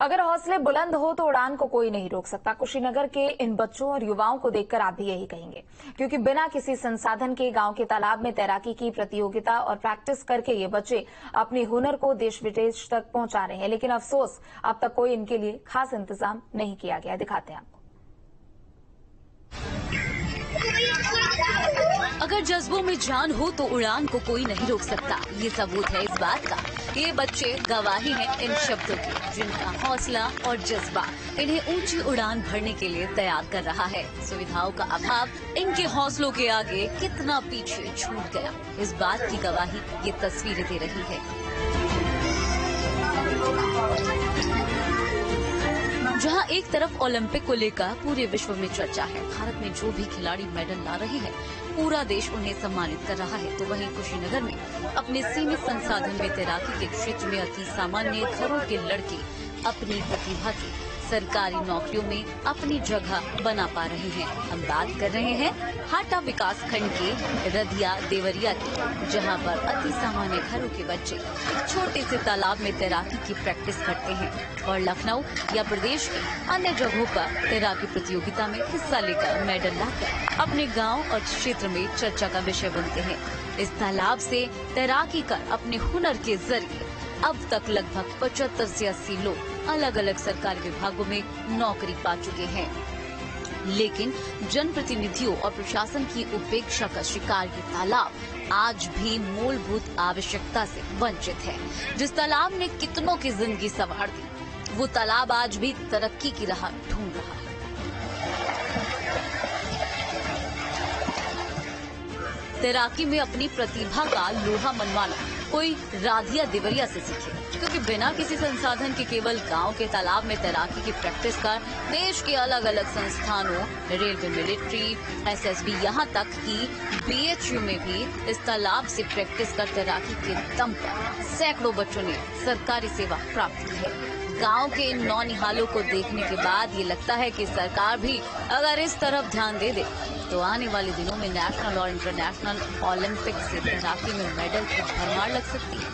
अगर हौसले बुलंद हो तो उड़ान को कोई नहीं रोक सकता। कुशीनगर के इन बच्चों और युवाओं को देखकर आप भी यही कहेंगे, क्योंकि बिना किसी संसाधन के गांव के तालाब में तैराकी की प्रतियोगिता और प्रैक्टिस करके ये बच्चे अपने हुनर को देश विदेश तक पहुंचा रहे हैं। लेकिन अफसोस, अब तक कोई इनके लिए खास इंतजाम नहीं किया गया। दिखाते हैं आपको। अगर जज्बों में जान हो तो उड़ान को कोई नहीं रोक सकता। ये सबूत है इस बात का। ये बच्चे गवाही हैं इन शब्दों की, जिनका हौसला और जज्बा इन्हें ऊंची उड़ान भरने के लिए तैयार कर रहा है। सुविधाओं का अभाव इनके हौसलों के आगे कितना पीछे छूट गया, इस बात की गवाही ये तस्वीरें दे रही है। जहां एक तरफ ओलंपिक को लेकर पूरे विश्व में चर्चा है, भारत में जो भी खिलाड़ी मेडल ला रहे हैं पूरा देश उन्हें सम्मानित कर रहा है, तो वहीं कुशीनगर में अपने सीमित संसाधन में तैराकी के क्षेत्र में अति सामान्य घरों के लड़के अपनी प्रतिभा से सरकारी नौकरियों में अपनी जगह बना पा रहे हैं। हम बात कर रहे हैं हाटा विकास खंड के रदिया देवरिया की, जहां पर अति सामान्य घरों के बच्चे छोटे से तालाब में तैराकी की प्रैक्टिस करते हैं और लखनऊ या प्रदेश के अन्य जगहों पर तैराकी प्रतियोगिता में हिस्सा लेकर मेडल लाकर अपने गांव और क्षेत्र में चर्चा का विषय बनते हैं। इस तालाब से तैराकी कर अपने हुनर के जरिए अब तक लगभग 75 से 80 लोग अलग अलग सरकारी विभागों में नौकरी पा चुके हैं। लेकिन जनप्रतिनिधियों और प्रशासन की उपेक्षा का शिकार ये तालाब आज भी मूलभूत आवश्यकता से वंचित है। जिस तालाब ने कितनों की जिंदगी संवार दी, वो तालाब आज भी तरक्की की राह ढूंढ रहा है। तैराकी में अपनी प्रतिभा का लोहा मनवाना कोई राधिया देवरिया से सीखे, क्योंकि बिना किसी संसाधन के केवल गांव के तालाब में तैराकी की प्रैक्टिस कर देश के अलग अलग संस्थानों, रेलवे, मिलिट्री, एसएसबी, यहाँ तक कि बीएचयू में भी इस तालाब से प्रैक्टिस कर तैराकी के दम पर सैकड़ों बच्चों ने सरकारी सेवा प्राप्त की है। गांव के इन नौनिहालों को देखने के बाद ये लगता है कि सरकार भी अगर इस तरफ ध्यान दे दे तो आने वाले दिनों में नेशनल और इंटरनेशनल ओलंपिक से तैराकी में मेडल की भरमार लग सकती है।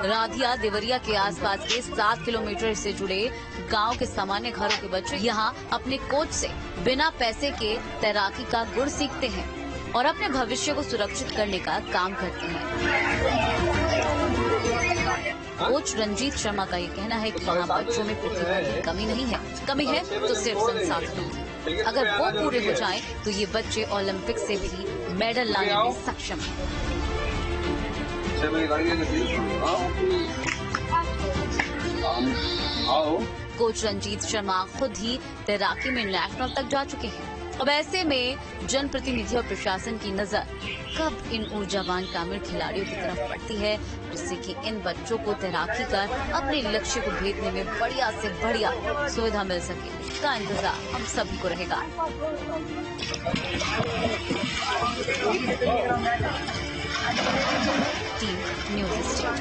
राधिया देवरिया के आसपास के 7 किलोमीटर से जुड़े गांव के सामान्य घरों के बच्चे यहां अपने कोच से बिना पैसे के तैराकी का गुर सीखते हैं और अपने भविष्य को सुरक्षित करने का काम करते हैं। कोच रंजीत शर्मा का ये कहना है कि यहाँ बच्चों में प्रतिभा की कमी नहीं है, कमी है तो सिर्फ संसाधनों की। अगर वो पूरे हो जाएं, तो ये बच्चे ओलंपिक से भी मेडल लाने में सक्षम हैं। कोच रंजीत शर्मा खुद ही तैराकी में नेशनल तक जा चुके हैं। अब ऐसे में जनप्रतिनिधि और प्रशासन की नजर कब इन ऊर्जावान ग्रामीण खिलाड़ियों की तरफ पड़ती है, जिससे कि इन बच्चों को तैराकी कर अपने लक्ष्य को भेदने में बढ़िया से बढ़िया सुविधा मिल सके, इसका इंतजार हम सभी को रहेगा। Team news state.